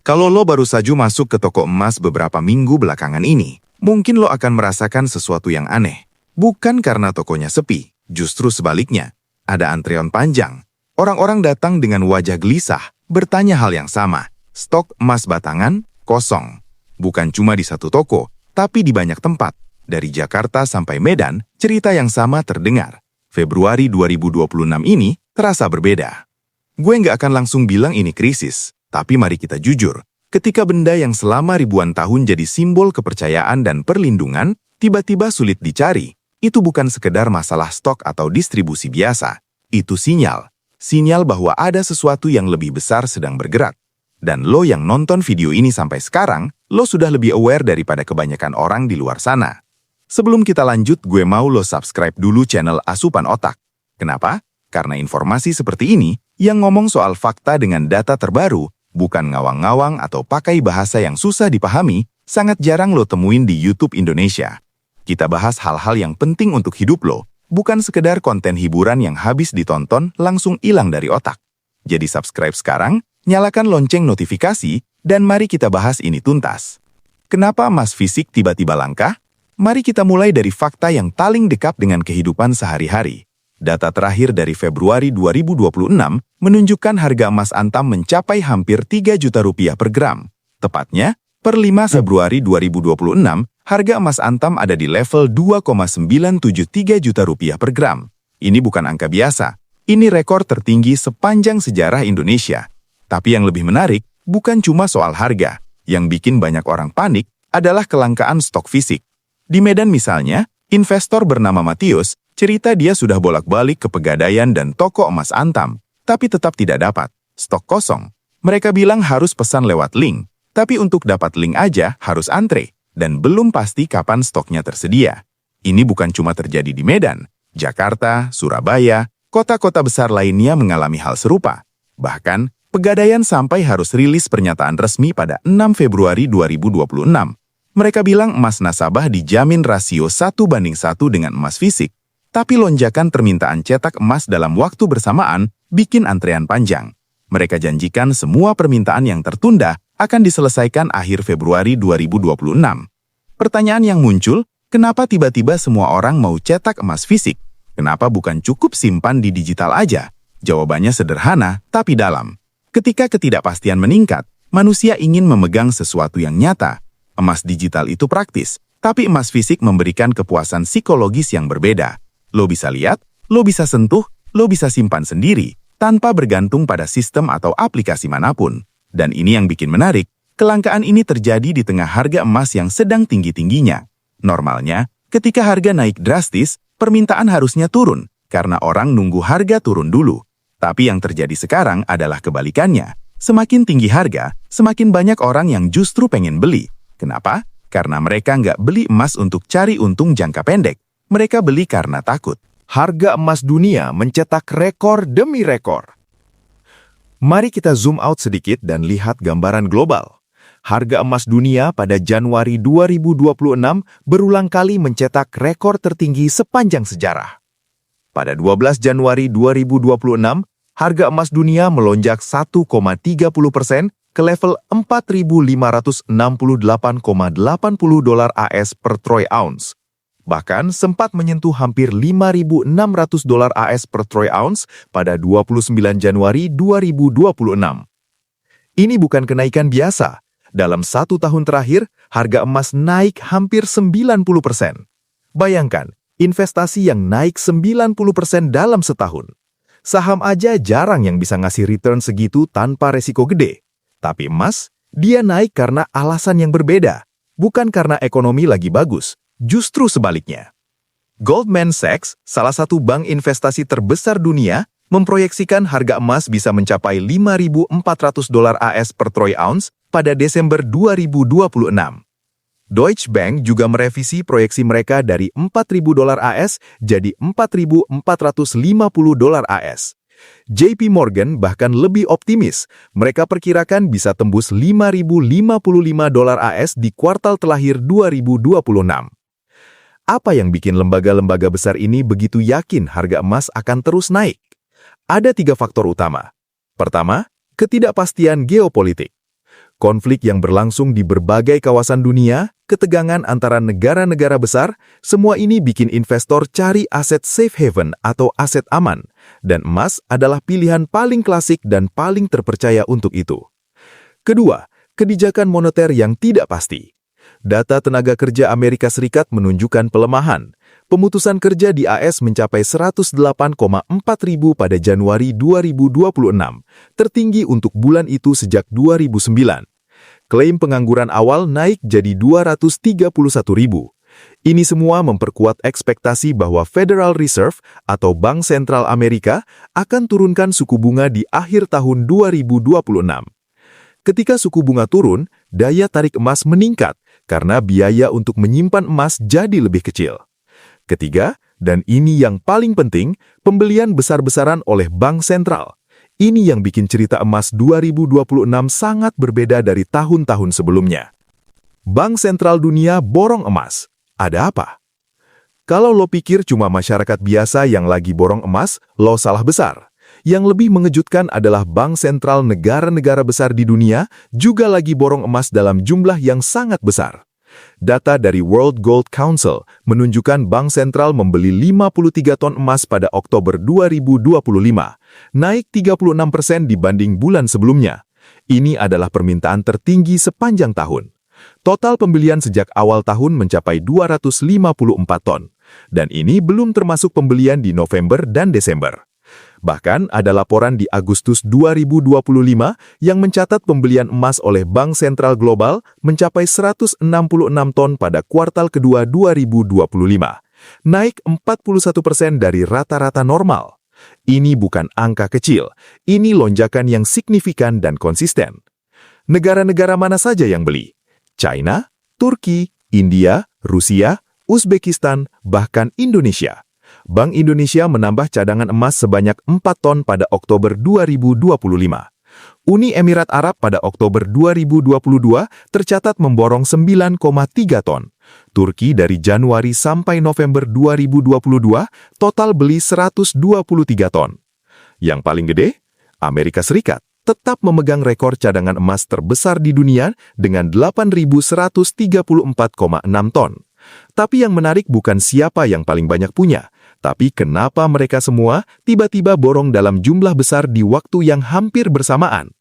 Kalau lo baru saja masuk ke toko emas beberapa minggu belakangan ini, mungkin lo akan merasakan sesuatu yang aneh. Bukan karena tokonya sepi, justru sebaliknya. Ada antrean panjang. Orang-orang datang dengan wajah gelisah, bertanya hal yang sama. Stok emas batangan, kosong. Bukan cuma di satu toko, tapi di banyak tempat. Dari Jakarta sampai Medan, cerita yang sama terdengar. Februari 2026 ini terasa berbeda. Gue nggak akan langsung bilang ini krisis. Tapi mari kita jujur, ketika benda yang selama ribuan tahun jadi simbol kepercayaan dan perlindungan, tiba-tiba sulit dicari, itu bukan sekedar masalah stok atau distribusi biasa. Itu sinyal. Sinyal bahwa ada sesuatu yang lebih besar sedang bergerak. Dan lo yang nonton video ini sampai sekarang, lo sudah lebih aware daripada kebanyakan orang di luar sana. Sebelum kita lanjut, gue mau lo subscribe dulu channel Asupan Otak. Kenapa? Karena informasi seperti ini, yang ngomong soal fakta dengan data terbaru, bukan ngawang-ngawang atau pakai bahasa yang susah dipahami, sangat jarang lo temuin di YouTube Indonesia. Kita bahas hal-hal yang penting untuk hidup lo, bukan sekedar konten hiburan yang habis ditonton langsung hilang dari otak. Jadi subscribe sekarang, nyalakan lonceng notifikasi, dan mari kita bahas ini tuntas. Kenapa emas fisik tiba-tiba langka? Mari kita mulai dari fakta yang paling dekat dengan kehidupan sehari-hari. Data terakhir dari Februari 2026 menunjukkan harga emas antam mencapai hampir 3 juta rupiah per gram. Tepatnya, per 5 Februari 2026, harga emas antam ada di level 2,973 juta rupiah per gram. Ini bukan angka biasa, ini rekor tertinggi sepanjang sejarah Indonesia. Tapi yang lebih menarik, bukan cuma soal harga. Yang bikin banyak orang panik adalah kelangkaan stok fisik. Di Medan misalnya, investor bernama Matius cerita dia sudah bolak-balik ke Pegadaian dan toko emas antam, tapi tetap tidak dapat. Stok kosong. Mereka bilang harus pesan lewat link, tapi untuk dapat link aja harus antre, dan belum pasti kapan stoknya tersedia. Ini bukan cuma terjadi di Medan, Jakarta, Surabaya, kota-kota besar lainnya mengalami hal serupa. Bahkan, Pegadaian sampai harus rilis pernyataan resmi pada 6 Februari 2026. Mereka bilang emas nasabah dijamin rasio 1:1 dengan emas fisik. Tapi lonjakan permintaan cetak emas dalam waktu bersamaan bikin antrean panjang. Mereka janjikan semua permintaan yang tertunda akan diselesaikan akhir Februari 2026. Pertanyaan yang muncul, kenapa tiba-tiba semua orang mau cetak emas fisik? Kenapa bukan cukup simpan di digital aja? Jawabannya sederhana, tapi dalam. Ketika ketidakpastian meningkat, manusia ingin memegang sesuatu yang nyata. Emas digital itu praktis, tapi emas fisik memberikan kepuasan psikologis yang berbeda. Lo bisa lihat, lo bisa sentuh, lo bisa simpan sendiri, tanpa bergantung pada sistem atau aplikasi manapun. Dan ini yang bikin menarik, kelangkaan ini terjadi di tengah harga emas yang sedang tinggi-tingginya. Normalnya, ketika harga naik drastis, permintaan harusnya turun, karena orang nunggu harga turun dulu. Tapi yang terjadi sekarang adalah kebalikannya. Semakin tinggi harga, semakin banyak orang yang justru pengen beli. Kenapa? Karena mereka nggak beli emas untuk cari untung jangka pendek. Mereka beli karena takut. Harga emas dunia mencetak rekor demi rekor. Mari kita zoom out sedikit dan lihat gambaran global. Harga emas dunia pada Januari 2026 berulang kali mencetak rekor tertinggi sepanjang sejarah. Pada 12 Januari 2026, harga emas dunia melonjak 1,30% ke level 4.568,80 dolar AS per troy ounce. Bahkan sempat menyentuh hampir 5.600 dolar AS per troy ounce pada 29 Januari 2026. Ini bukan kenaikan biasa. Dalam 1 tahun terakhir, harga emas naik hampir 90%. Bayangkan, investasi yang naik 90% dalam setahun. Saham aja jarang yang bisa ngasih return segitu tanpa resiko gede. Tapi emas, dia naik karena alasan yang berbeda. Bukan karena ekonomi lagi bagus. Justru sebaliknya. Goldman Sachs, salah satu bank investasi terbesar dunia, memproyeksikan harga emas bisa mencapai 5.400 dolar AS per troy ounce pada Desember 2026. Deutsche Bank juga merevisi proyeksi mereka dari 4.000 dolar AS jadi 4.450 dolar AS. JP Morgan bahkan lebih optimis, mereka perkirakan bisa tembus 5.055 dolar AS di kuartal terakhir 2026. Apa yang bikin lembaga-lembaga besar ini begitu yakin harga emas akan terus naik? Ada 3 faktor utama. Pertama, ketidakpastian geopolitik. Konflik yang berlangsung di berbagai kawasan dunia, ketegangan antara negara-negara besar, semua ini bikin investor cari aset safe haven atau aset aman, dan emas adalah pilihan paling klasik dan paling terpercaya untuk itu. Kedua, kebijakan moneter yang tidak pasti. Data tenaga kerja Amerika Serikat menunjukkan pelemahan. Pemutusan kerja di AS mencapai 108,4 ribu pada Januari 2026, tertinggi untuk bulan itu sejak 2009. Klaim pengangguran awal naik jadi 231 ribu. Ini semua memperkuat ekspektasi bahwa Federal Reserve atau Bank Sentral Amerika akan turunkan suku bunga di akhir tahun 2026. Ketika suku bunga turun, daya tarik emas meningkat karena biaya untuk menyimpan emas jadi lebih kecil. Ketiga, dan ini yang paling penting, pembelian besar-besaran oleh Bank Sentral. Ini yang bikin cerita emas 2026 sangat berbeda dari tahun-tahun sebelumnya. Bank Sentral Dunia borong emas. Ada apa? Kalau lo pikir cuma masyarakat biasa yang lagi borong emas, lo salah besar. Yang lebih mengejutkan adalah bank sentral negara-negara besar di dunia juga lagi borong emas dalam jumlah yang sangat besar. Data dari World Gold Council menunjukkan bank sentral membeli 53 ton emas pada Oktober 2025, naik 36% dibanding bulan sebelumnya. Ini adalah permintaan tertinggi sepanjang tahun. Total pembelian sejak awal tahun mencapai 254 ton, dan ini belum termasuk pembelian di November dan Desember. Bahkan ada laporan di Agustus 2025 yang mencatat pembelian emas oleh Bank Sentral Global mencapai 166 ton pada kuartal kedua 2025, naik 41% dari rata-rata normal. Ini bukan angka kecil, ini lonjakan yang signifikan dan konsisten. Negara-negara mana saja yang beli? China, Turki, India, Rusia, Uzbekistan, bahkan Indonesia. Bank Indonesia menambah cadangan emas sebanyak 4 ton pada Oktober 2025. Uni Emirat Arab pada Oktober 2022 tercatat memborong 9,3 ton. Turki dari Januari sampai November 2022 total beli 123 ton. Yang paling gede, Amerika Serikat tetap memegang rekor cadangan emas terbesar di dunia dengan 8.134,6 ton. Tapi yang menarik bukan siapa yang paling banyak punya, tapi kenapa mereka semua tiba-tiba borong dalam jumlah besar di waktu yang hampir bersamaan.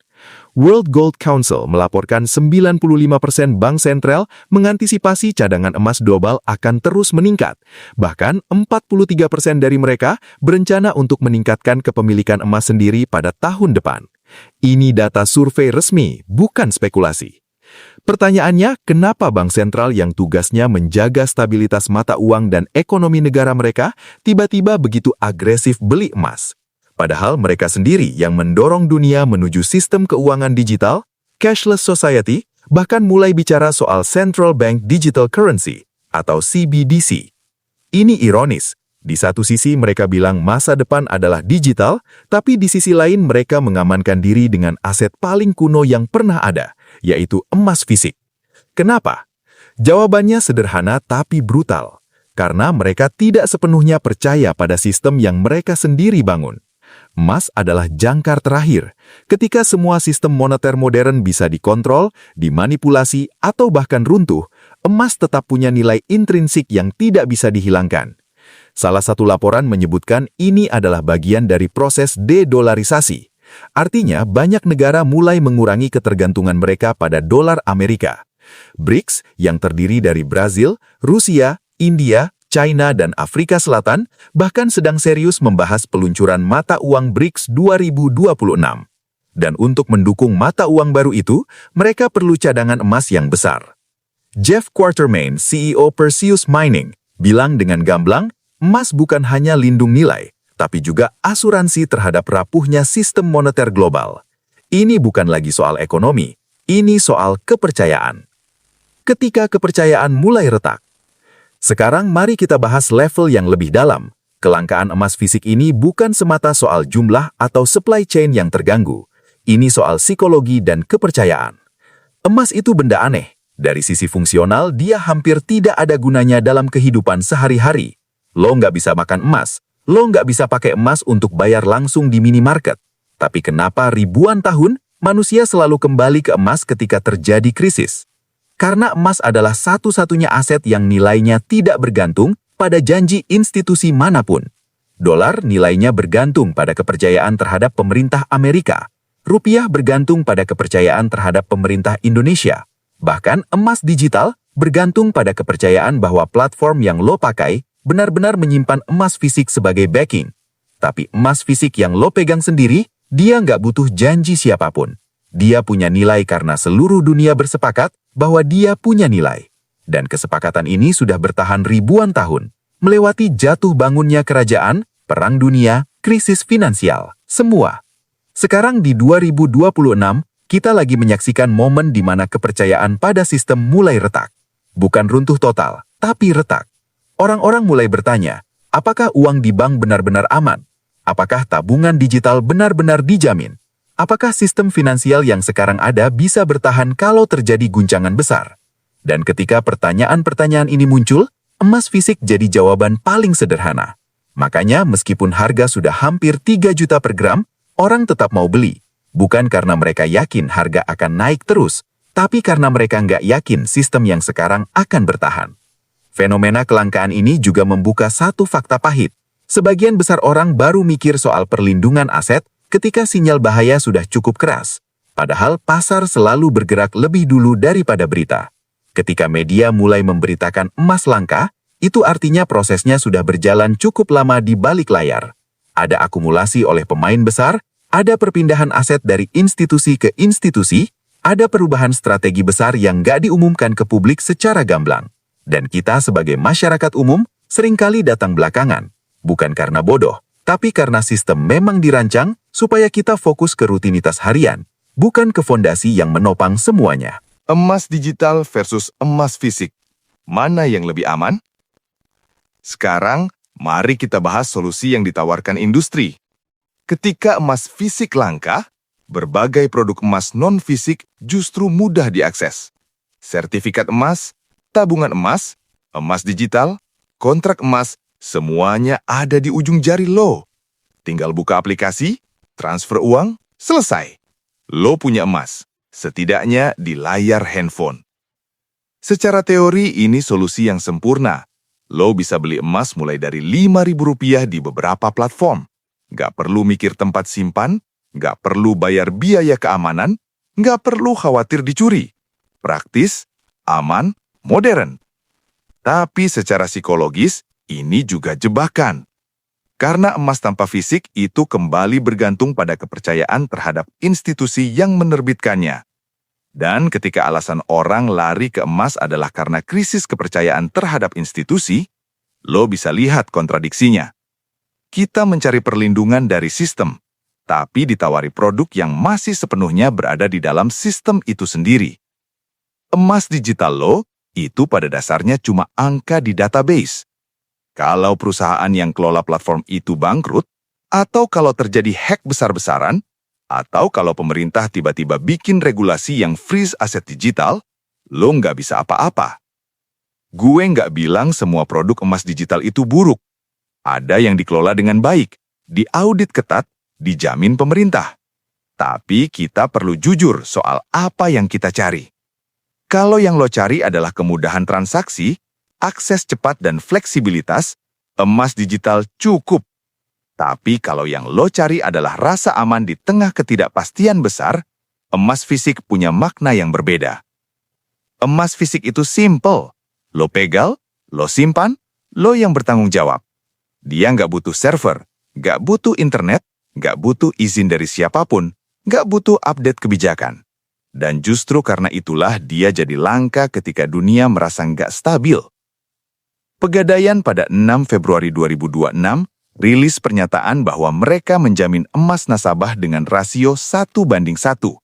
World Gold Council melaporkan 95% bank sentral mengantisipasi cadangan emas global akan terus meningkat. Bahkan 43% dari mereka berencana untuk meningkatkan kepemilikan emas sendiri pada tahun depan. Ini data survei resmi, bukan spekulasi. Pertanyaannya, kenapa bank sentral yang tugasnya menjaga stabilitas mata uang dan ekonomi negara mereka tiba-tiba begitu agresif beli emas? Padahal mereka sendiri yang mendorong dunia menuju sistem keuangan digital, cashless society, bahkan mulai bicara soal Central Bank Digital Currency atau CBDC. Ini ironis. Di satu sisi mereka bilang masa depan adalah digital, tapi di sisi lain mereka mengamankan diri dengan aset paling kuno yang pernah ada, yaitu emas fisik. Kenapa? Jawabannya sederhana tapi brutal. Karena mereka tidak sepenuhnya percaya pada sistem yang mereka sendiri bangun. Emas adalah jangkar terakhir. Ketika semua sistem moneter modern bisa dikontrol, dimanipulasi, atau bahkan runtuh, emas tetap punya nilai intrinsik yang tidak bisa dihilangkan. Salah satu laporan menyebutkan ini adalah bagian dari proses de-dolarisasi. Artinya, banyak negara mulai mengurangi ketergantungan mereka pada dolar Amerika. BRICS, yang terdiri dari Brazil, Rusia, India, China, dan Afrika Selatan, bahkan sedang serius membahas peluncuran mata uang BRICS 2026. Dan untuk mendukung mata uang baru itu, mereka perlu cadangan emas yang besar. Jeff Quartermain, CEO Perseus Mining, bilang dengan gamblang, emas bukan hanya lindung nilai, tapi juga asuransi terhadap rapuhnya sistem moneter global. Ini bukan lagi soal ekonomi, ini soal kepercayaan. Ketika kepercayaan mulai retak. Sekarang mari kita bahas level yang lebih dalam. Kelangkaan emas fisik ini bukan semata soal jumlah atau supply chain yang terganggu. Ini soal psikologi dan kepercayaan. Emas itu benda aneh. Dari sisi fungsional, dia hampir tidak ada gunanya dalam kehidupan sehari-hari. Lo nggak bisa makan emas, lo nggak bisa pakai emas untuk bayar langsung di minimarket. Tapi kenapa ribuan tahun Manusia selalu kembali ke emas ketika terjadi krisis. Karena emas adalah satu-satunya aset yang nilainya tidak bergantung pada janji institusi manapun. Dolar nilainya bergantung pada kepercayaan terhadap pemerintah Amerika. Rupiah bergantung pada kepercayaan terhadap pemerintah Indonesia. Bahkan emas digital bergantung pada kepercayaan bahwa platform yang lo pakai benar-benar menyimpan emas fisik sebagai backing. Tapi emas fisik yang lo pegang sendiri, dia nggak butuh janji siapapun. Dia punya nilai karena seluruh dunia bersepakat bahwa dia punya nilai. Dan kesepakatan ini sudah bertahan ribuan tahun, melewati jatuh bangunnya kerajaan, perang dunia, krisis finansial, semua. Sekarang di 2026, kita lagi menyaksikan momen di mana kepercayaan pada sistem mulai retak. Bukan runtuh total, tapi retak. Orang-orang mulai bertanya, apakah uang di bank benar-benar aman? Apakah tabungan digital benar-benar dijamin? Apakah sistem finansial yang sekarang ada bisa bertahan kalau terjadi guncangan besar? Dan ketika pertanyaan-pertanyaan ini muncul, emas fisik jadi jawaban paling sederhana. Makanya meskipun harga sudah hampir 3 juta per gram, orang tetap mau beli. Bukan karena mereka yakin harga akan naik terus, tapi karena mereka nggak yakin sistem yang sekarang akan bertahan. Fenomena kelangkaan ini juga membuka satu fakta pahit. Sebagian besar orang baru mikir soal perlindungan aset ketika sinyal bahaya sudah cukup keras. Padahal pasar selalu bergerak lebih dulu daripada berita. Ketika media mulai memberitakan emas langka, itu artinya prosesnya sudah berjalan cukup lama di balik layar. Ada akumulasi oleh pemain besar, ada perpindahan aset dari institusi ke institusi, ada perubahan strategi besar yang nggak diumumkan ke publik secara gamblang. Dan kita sebagai masyarakat umum seringkali datang belakangan. Bukan karena bodoh, tapi karena sistem memang dirancang supaya kita fokus ke rutinitas harian, bukan ke fondasi yang menopang semuanya. Emas digital versus emas fisik. Mana yang lebih aman? Sekarang, mari kita bahas solusi yang ditawarkan industri. Ketika emas fisik langka, berbagai produk emas non-fisik justru mudah diakses. Sertifikat emas, tabungan emas, emas digital, kontrak emas, semuanya ada di ujung jari lo. Tinggal buka aplikasi, transfer uang, selesai. Lo punya emas, setidaknya di layar handphone. Secara teori ini solusi yang sempurna. Lo bisa beli emas mulai dari Rp5.000 di beberapa platform. Nggak perlu mikir tempat simpan, nggak perlu bayar biaya keamanan, nggak perlu khawatir dicuri. Praktis, aman, modern. Tapi secara psikologis, ini juga jebakan. Karena emas tanpa fisik itu kembali bergantung pada kepercayaan terhadap institusi yang menerbitkannya. Dan ketika alasan orang lari ke emas adalah karena krisis kepercayaan terhadap institusi, lo bisa lihat kontradiksinya. Kita mencari perlindungan dari sistem, tapi ditawari produk yang masih sepenuhnya berada di dalam sistem itu sendiri. Emas digital lo itu pada dasarnya cuma angka di database. Kalau perusahaan yang kelola platform itu bangkrut, atau kalau terjadi hack besar-besaran, atau kalau pemerintah tiba-tiba bikin regulasi yang freeze aset digital, lo nggak bisa apa-apa. Gue nggak bilang semua produk emas digital itu buruk. Ada yang dikelola dengan baik, diaudit ketat, dijamin pemerintah. Tapi kita perlu jujur soal apa yang kita cari. Kalau yang lo cari adalah kemudahan transaksi, akses cepat dan fleksibilitas, emas digital cukup. Tapi kalau yang lo cari adalah rasa aman di tengah ketidakpastian besar, emas fisik punya makna yang berbeda. Emas fisik itu simple. Lo pegal, lo simpan, lo yang bertanggung jawab. Dia nggak butuh server, nggak butuh internet, nggak butuh izin dari siapapun, nggak butuh update kebijakan. Dan justru karena itulah dia jadi langka ketika dunia merasa nggak stabil. Pegadaian pada 6 Februari 2026 rilis pernyataan bahwa mereka menjamin emas nasabah dengan rasio 1:1.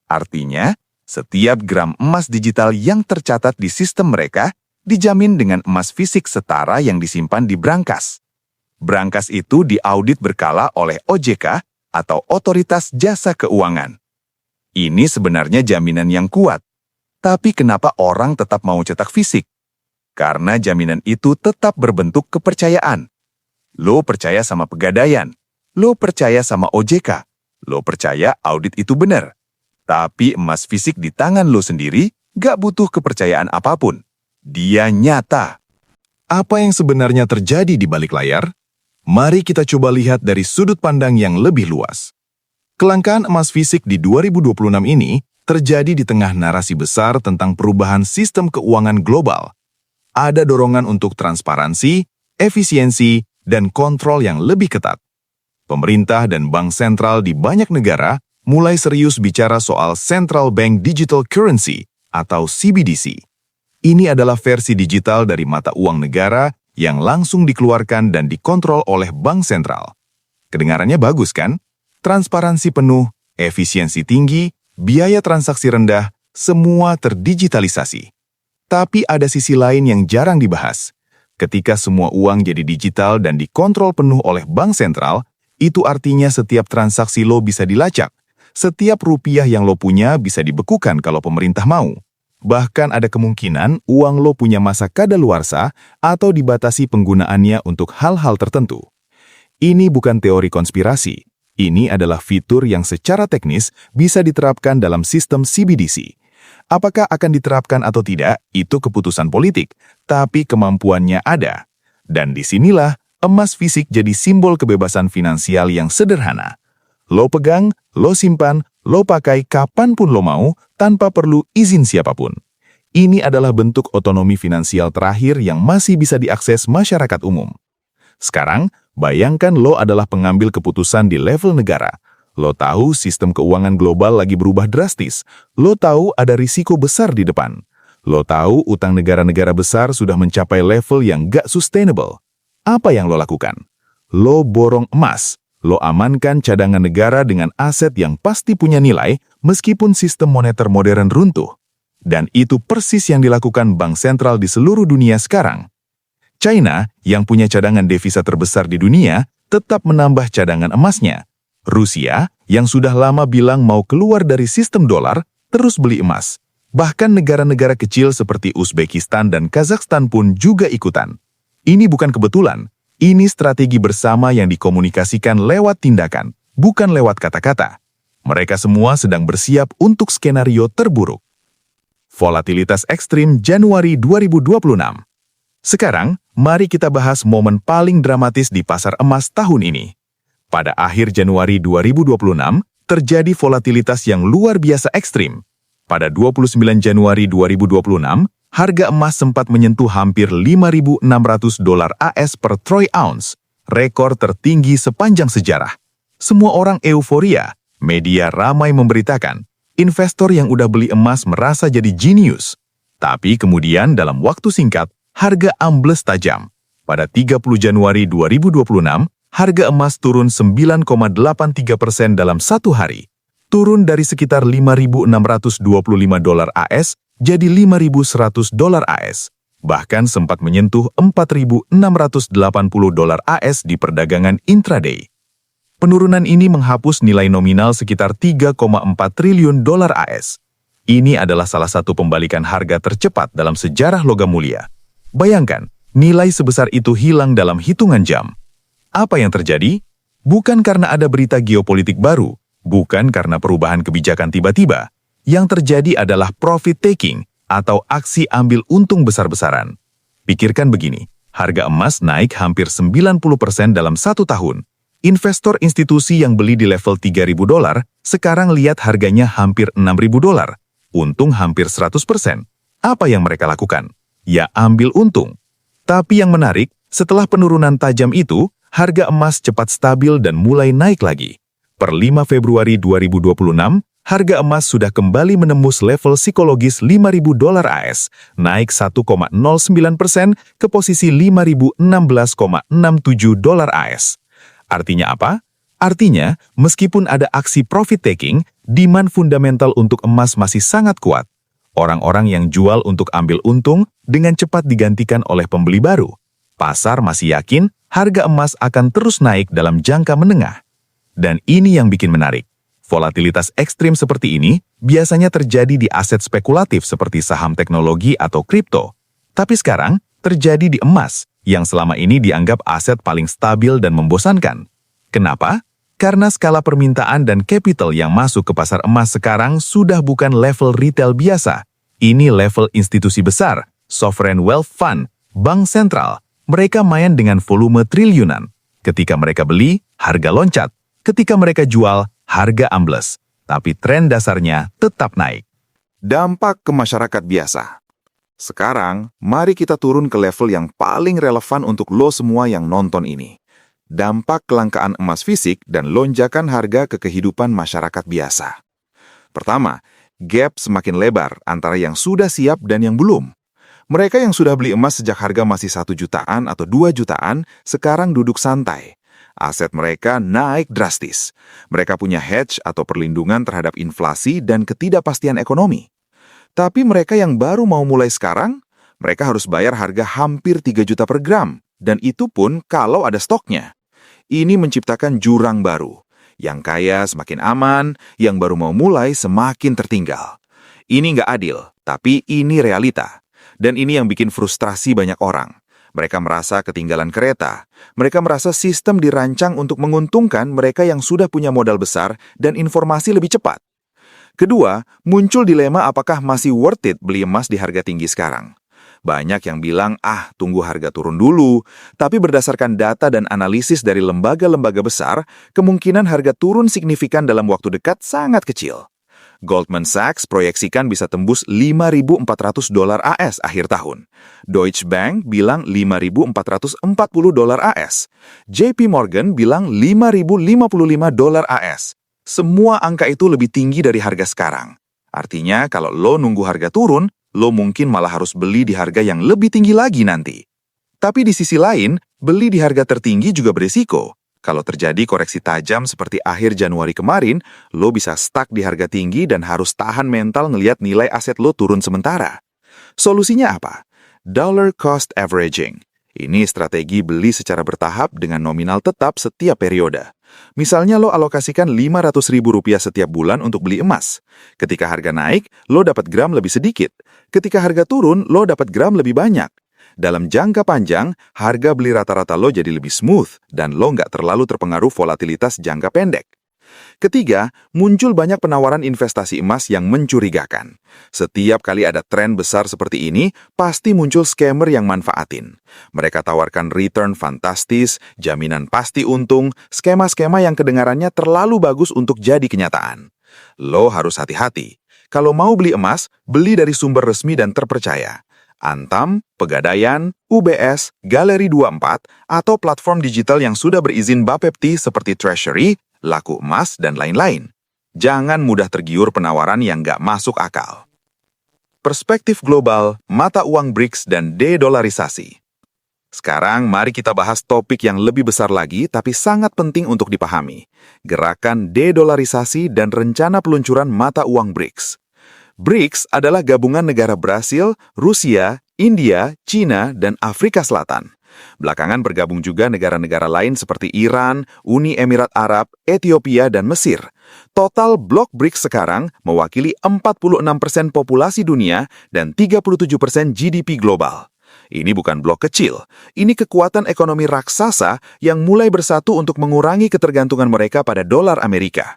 Artinya, setiap gram emas digital yang tercatat di sistem mereka dijamin dengan emas fisik setara yang disimpan di brankas. Brankas itu diaudit berkala oleh OJK atau Otoritas Jasa Keuangan. Ini sebenarnya jaminan yang kuat. Tapi kenapa orang tetap mau cetak fisik? Karena jaminan itu tetap berbentuk kepercayaan. Lo percaya sama Pegadaian. Lo percaya sama OJK. Lo percaya audit itu benar. Tapi emas fisik di tangan lo sendiri gak butuh kepercayaan apapun. Dia nyata. Apa yang sebenarnya terjadi di balik layar? Mari kita coba lihat dari sudut pandang yang lebih luas. Kelangkaan emas fisik di 2026 ini terjadi di tengah narasi besar tentang perubahan sistem keuangan global. Ada dorongan untuk transparansi, efisiensi, dan kontrol yang lebih ketat. Pemerintah dan bank sentral di banyak negara mulai serius bicara soal Central Bank Digital Currency atau CBDC. Ini adalah versi digital dari mata uang negara yang langsung dikeluarkan dan dikontrol oleh bank sentral. Kedengarannya bagus kan? Transparansi penuh, efisiensi tinggi, biaya transaksi rendah, semua terdigitalisasi. Tapi ada sisi lain yang jarang dibahas. Ketika semua uang jadi digital dan dikontrol penuh oleh bank sentral, itu artinya setiap transaksi lo bisa dilacak. Setiap rupiah yang lo punya bisa dibekukan kalau pemerintah mau. Bahkan ada kemungkinan uang lo punya masa kadaluarsa atau dibatasi penggunaannya untuk hal-hal tertentu. Ini bukan teori konspirasi. Ini adalah fitur yang secara teknis bisa diterapkan dalam sistem CBDC. Apakah akan diterapkan atau tidak, itu keputusan politik, tapi kemampuannya ada. Dan disinilah emas fisik jadi simbol kebebasan finansial yang sederhana. Lo pegang, lo simpan, lo pakai kapanpun lo mau, tanpa perlu izin siapapun. Ini adalah bentuk otonomi finansial terakhir yang masih bisa diakses masyarakat umum. Sekarang, bayangkan lo adalah pengambil keputusan di level negara. Lo tahu sistem keuangan global lagi berubah drastis. Lo tahu ada risiko besar di depan. Lo tahu utang negara-negara besar sudah mencapai level yang gak sustainable. Apa yang lo lakukan? Lo borong emas. Lo amankan cadangan negara dengan aset yang pasti punya nilai meskipun sistem moneter modern runtuh. Dan itu persis yang dilakukan bank sentral di seluruh dunia sekarang. China, yang punya cadangan devisa terbesar di dunia, tetap menambah cadangan emasnya. Rusia, yang sudah lama bilang mau keluar dari sistem dolar, terus beli emas. Bahkan negara-negara kecil seperti Uzbekistan dan Kazakhstan pun juga ikutan. Ini bukan kebetulan. Ini strategi bersama yang dikomunikasikan lewat tindakan, bukan lewat kata-kata. Mereka semua sedang bersiap untuk skenario terburuk. Volatilitas ekstrim Januari 2026. Sekarang, mari kita bahas momen paling dramatis di pasar emas tahun ini. Pada akhir Januari 2026, terjadi volatilitas yang luar biasa ekstrim. Pada 29 Januari 2026, harga emas sempat menyentuh hampir $5.600 AS per troy ounce, rekor tertinggi sepanjang sejarah. Semua orang euforia, media ramai memberitakan, investor yang udah beli emas merasa jadi jenius. Tapi kemudian dalam waktu singkat, harga ambles tajam. Pada 30 Januari 2026, harga emas turun 9,83% dalam satu hari. Turun dari sekitar $5.625 AS jadi $5.100 AS. Bahkan sempat menyentuh $4.680 AS di perdagangan intraday. Penurunan ini menghapus nilai nominal sekitar $3,4 triliun AS. Ini adalah salah satu pembalikan harga tercepat dalam sejarah logam mulia. Bayangkan, nilai sebesar itu hilang dalam hitungan jam. Apa yang terjadi? Bukan karena ada berita geopolitik baru, bukan karena perubahan kebijakan tiba-tiba. Yang terjadi adalah profit taking atau aksi ambil untung besar-besaran. Pikirkan begini, harga emas naik hampir 90% dalam satu tahun. Investor institusi yang beli di level $3.000 sekarang lihat harganya hampir $6.000. Untung hampir 100%. Apa yang mereka lakukan? Ya ambil untung. Tapi yang menarik, setelah penurunan tajam itu, harga emas cepat stabil dan mulai naik lagi. Per 5 Februari 2026, harga emas sudah kembali menembus level psikologis $5.000 AS, naik 1,09% ke posisi $5.016,67 AS. Artinya apa? Artinya, meskipun ada aksi profit taking, demand fundamental untuk emas masih sangat kuat. Orang-orang yang jual untuk ambil untung dengan cepat digantikan oleh pembeli baru. Pasar masih yakin harga emas akan terus naik dalam jangka menengah. Dan ini yang bikin menarik. Volatilitas ekstrim seperti ini biasanya terjadi di aset spekulatif seperti saham teknologi atau kripto. Tapi sekarang terjadi di emas, yang selama ini dianggap aset paling stabil dan membosankan. Kenapa? Karena skala permintaan dan capital yang masuk ke pasar emas sekarang sudah bukan level retail biasa. Ini level institusi besar, sovereign wealth fund, bank sentral. Mereka main dengan volume triliunan. Ketika mereka beli, harga loncat. Ketika mereka jual, harga ambles. Tapi tren dasarnya tetap naik. Dampak ke masyarakat biasa. Sekarang, mari kita turun ke level yang paling relevan untuk lo semua yang nonton ini. Dampak kelangkaan emas fisik dan lonjakan harga ke kehidupan masyarakat biasa. Pertama, gap semakin lebar antara yang sudah siap dan yang belum. Mereka yang sudah beli emas sejak harga masih 1 jutaan atau 2 jutaan, sekarang duduk santai. Aset mereka naik drastis. Mereka punya hedge atau perlindungan terhadap inflasi dan ketidakpastian ekonomi. Tapi mereka yang baru mau mulai sekarang, mereka harus bayar harga hampir 3 juta per gram. Dan itu pun kalau ada stoknya. Ini menciptakan jurang baru. Yang kaya semakin aman, yang baru mau mulai semakin tertinggal. Ini nggak adil, tapi ini realita. Dan ini yang bikin frustrasi banyak orang. Mereka merasa ketinggalan kereta. Mereka merasa sistem dirancang untuk menguntungkan mereka yang sudah punya modal besar dan informasi lebih cepat. Kedua, muncul dilema apakah masih worth it beli emas di harga tinggi sekarang. Banyak yang bilang, tunggu harga turun dulu. Tapi berdasarkan data dan analisis dari lembaga-lembaga besar, kemungkinan harga turun signifikan dalam waktu dekat sangat kecil. Goldman Sachs proyeksikan bisa tembus $5.400 AS akhir tahun. Deutsche Bank bilang $5.440 AS. JP Morgan bilang $5.055 AS. Semua angka itu lebih tinggi dari harga sekarang. Artinya, kalau lo nunggu harga turun, lo mungkin malah harus beli di harga yang lebih tinggi lagi nanti. Tapi di sisi lain, beli di harga tertinggi juga berisiko. Kalau terjadi koreksi tajam seperti akhir Januari kemarin, lo bisa stuck di harga tinggi dan harus tahan mental ngelihat nilai aset lo turun sementara. Solusinya apa? Dollar cost averaging. Ini strategi beli secara bertahap dengan nominal tetap setiap periode. Misalnya lo alokasikan Rp500.000 setiap bulan untuk beli emas. Ketika harga naik, lo dapat gram lebih sedikit. Ketika harga turun, lo dapat gram lebih banyak. Dalam jangka panjang, harga beli rata-rata lo jadi lebih smooth dan lo nggak terlalu terpengaruh volatilitas jangka pendek. Ketiga, muncul banyak penawaran investasi emas yang mencurigakan. Setiap kali ada tren besar seperti ini, pasti muncul scammer yang manfaatin. Mereka tawarkan return fantastis, jaminan pasti untung, skema-skema yang kedengarannya terlalu bagus untuk jadi kenyataan. Lo harus hati-hati. Kalau mau beli emas, beli dari sumber resmi dan terpercaya. Antam, Pegadaian, UBS, Galeri 24, atau platform digital yang sudah berizin Bapepti seperti Treasury, Laku Emas, dan lain-lain. Jangan mudah tergiur penawaran yang nggak masuk akal. Perspektif global, mata uang BRICS, dan de-dolarisasi. Sekarang mari kita bahas topik yang lebih besar lagi tapi sangat penting untuk dipahami. Gerakan de-dolarisasi dan rencana peluncuran mata uang BRICS. BRICS adalah gabungan negara Brasil, Rusia, India, China, dan Afrika Selatan. Belakangan bergabung juga negara-negara lain seperti Iran, Uni Emirat Arab, Ethiopia, dan Mesir. Total blok BRICS sekarang mewakili 46% populasi dunia dan 37% GDP global. Ini bukan blok kecil, ini kekuatan ekonomi raksasa yang mulai bersatu untuk mengurangi ketergantungan mereka pada dolar Amerika.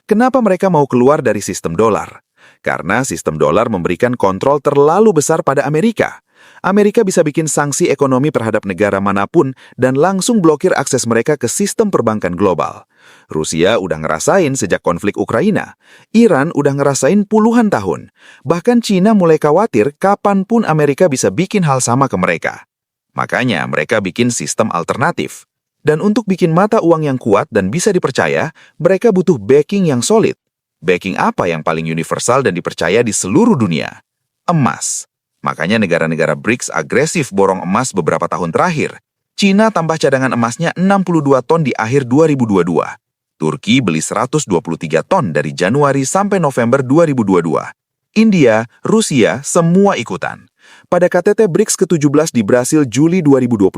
Kenapa mereka mau keluar dari sistem dolar? Karena sistem dolar memberikan kontrol terlalu besar pada Amerika. Amerika bisa bikin sanksi ekonomi terhadap negara manapun dan langsung blokir akses mereka ke sistem perbankan global. Rusia udah ngerasain sejak konflik Ukraina. Iran udah ngerasain puluhan tahun. Bahkan China mulai khawatir kapanpun Amerika bisa bikin hal sama ke mereka. Makanya mereka bikin sistem alternatif. Dan untuk bikin mata uang yang kuat dan bisa dipercaya, mereka butuh backing yang solid. Backing apa yang paling universal dan dipercaya di seluruh dunia? Emas. Makanya negara-negara BRICS agresif borong emas beberapa tahun terakhir. China tambah cadangan emasnya 62 ton di akhir 2022. Turki beli 123 ton dari Januari sampai November 2022. India, Rusia, semua ikutan. Pada KTT BRICS ke-17 di Brasil Juli 2025,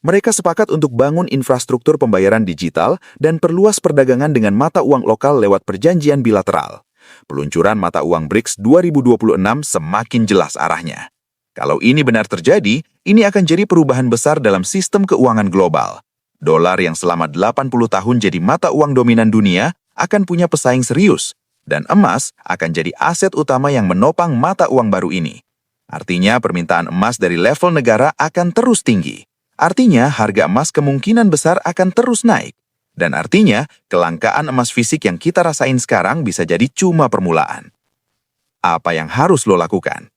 mereka sepakat untuk bangun infrastruktur pembayaran digital dan perluas perdagangan dengan mata uang lokal lewat perjanjian bilateral. Peluncuran mata uang BRICS 2026 semakin jelas arahnya. Kalau ini benar terjadi, ini akan jadi perubahan besar dalam sistem keuangan global. Dolar yang selama 80 tahun jadi mata uang dominan dunia akan punya pesaing serius, dan emas akan jadi aset utama yang menopang mata uang baru ini. Artinya permintaan emas dari level negara akan terus tinggi. Artinya harga emas kemungkinan besar akan terus naik. Dan artinya kelangkaan emas fisik yang kita rasain sekarang bisa jadi cuma permulaan. Apa yang harus lo lakukan?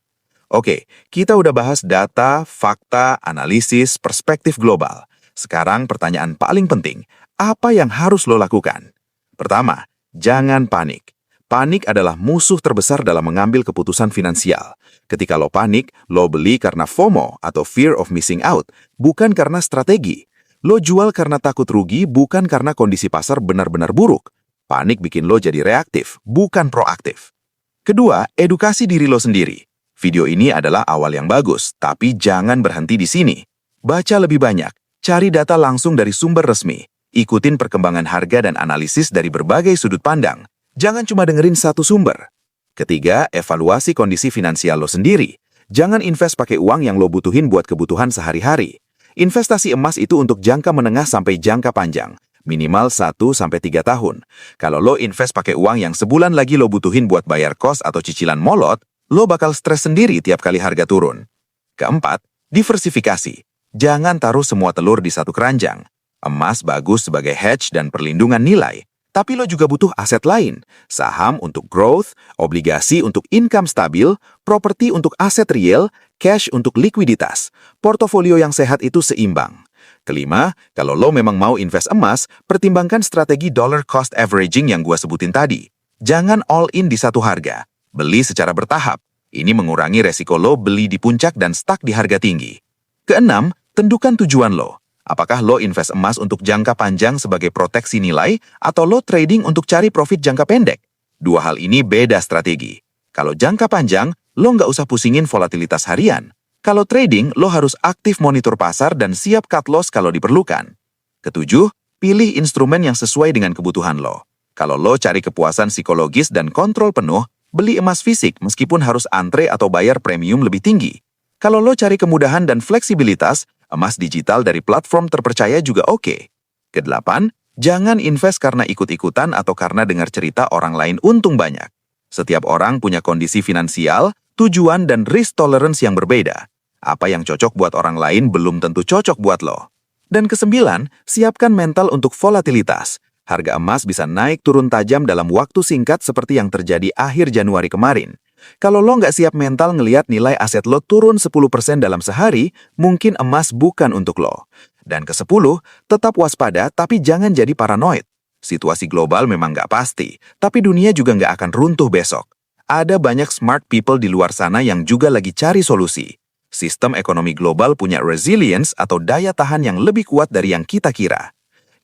Oke, kita udah bahas data, fakta, analisis, perspektif global. Sekarang pertanyaan paling penting, apa yang harus lo lakukan? Pertama, jangan panik. Panik adalah musuh terbesar dalam mengambil keputusan finansial. Ketika lo panik, lo beli karena FOMO atau fear of missing out, bukan karena strategi. Lo jual karena takut rugi, bukan karena kondisi pasar benar-benar buruk. Panik bikin lo jadi reaktif, bukan proaktif. Kedua, edukasi diri lo sendiri. Video ini adalah awal yang bagus, tapi jangan berhenti di sini. Baca lebih banyak, cari data langsung dari sumber resmi, ikutin perkembangan harga dan analisis dari berbagai sudut pandang. Jangan cuma dengerin satu sumber. Ketiga, evaluasi kondisi finansial lo sendiri. Jangan invest pakai uang yang lo butuhin buat kebutuhan sehari-hari. Investasi emas itu untuk jangka menengah sampai jangka panjang. Minimal 1-3 tahun. Kalau lo invest pakai uang yang sebulan lagi lo butuhin buat bayar kos atau cicilan molot, lo bakal stres sendiri tiap kali harga turun. Keempat, diversifikasi. Jangan taruh semua telur di satu keranjang. Emas bagus sebagai hedge dan perlindungan nilai. Tapi lo juga butuh aset lain. Saham untuk growth, obligasi untuk income stabil, properti untuk aset real, cash untuk likuiditas. Portofolio yang sehat itu seimbang. Kelima, kalau lo memang mau invest emas, pertimbangkan strategi dollar cost averaging yang gua sebutin tadi. Jangan all in di satu harga. Beli secara bertahap. Ini mengurangi resiko lo beli di puncak dan stuck di harga tinggi. Keenam, tentukan tujuan lo. Apakah lo invest emas untuk jangka panjang sebagai proteksi nilai, atau lo trading untuk cari profit jangka pendek? Dua hal ini beda strategi. Kalau jangka panjang, lo nggak usah pusingin volatilitas harian. Kalau trading, lo harus aktif monitor pasar dan siap cut loss kalau diperlukan. Ketujuh, pilih instrumen yang sesuai dengan kebutuhan lo. Kalau lo cari kepuasan psikologis dan kontrol penuh, beli emas fisik meskipun harus antre atau bayar premium lebih tinggi. Kalau lo cari kemudahan dan fleksibilitas, emas digital dari platform terpercaya juga oke. Kedelapan, jangan invest karena ikut-ikutan atau karena dengar cerita orang lain untung banyak. Setiap orang punya kondisi finansial, tujuan, dan risk tolerance yang berbeda. Apa yang cocok buat orang lain belum tentu cocok buat lo. Dan kesembilan, siapkan mental untuk volatilitas. Harga emas bisa naik turun tajam dalam waktu singkat seperti yang terjadi akhir Januari kemarin. Kalau lo nggak siap mental ngeliat nilai aset lo turun 10% dalam sehari, mungkin emas bukan untuk lo. Dan ke-10, tetap waspada tapi jangan jadi paranoid. Situasi global memang nggak pasti, tapi dunia juga nggak akan runtuh besok. Ada banyak smart people di luar sana yang juga lagi cari solusi. Sistem ekonomi global punya resilience atau daya tahan yang lebih kuat dari yang kita kira.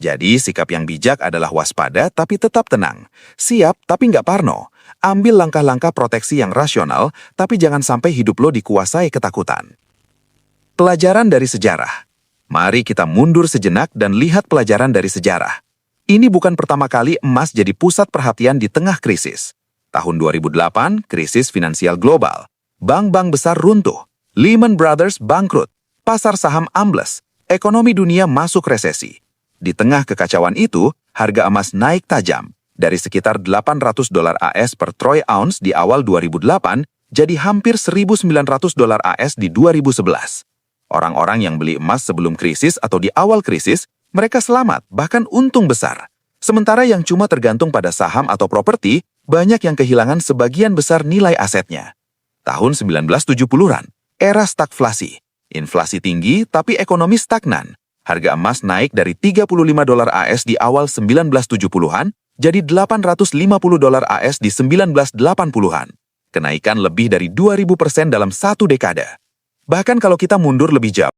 Jadi, sikap yang bijak adalah waspada tapi tetap tenang. Siap tapi nggak parno. Ambil langkah-langkah proteksi yang rasional, tapi jangan sampai hidup lo dikuasai ketakutan. Pelajaran dari sejarah. Mari kita mundur sejenak dan lihat pelajaran dari sejarah. Ini bukan pertama kali emas jadi pusat perhatian di tengah krisis. Tahun 2008, krisis finansial global. Bank-bank besar runtuh. Lehman Brothers bangkrut. Pasar saham ambles. Ekonomi dunia masuk resesi. Di tengah kekacauan itu, harga emas naik tajam. Dari sekitar $800 AS per troy ounce di awal 2008, jadi hampir $1.900 AS di 2011. Orang-orang yang beli emas sebelum krisis atau di awal krisis, mereka selamat, bahkan untung besar. Sementara yang cuma tergantung pada saham atau properti, banyak yang kehilangan sebagian besar nilai asetnya. Tahun 1970-an, era stagflasi. Inflasi tinggi tapi ekonomi stagnan. Harga emas naik dari $35 AS di awal 1970-an jadi $850 AS di 1980-an. Kenaikan lebih dari 2000% dalam satu dekade. Bahkan kalau kita mundur lebih jauh,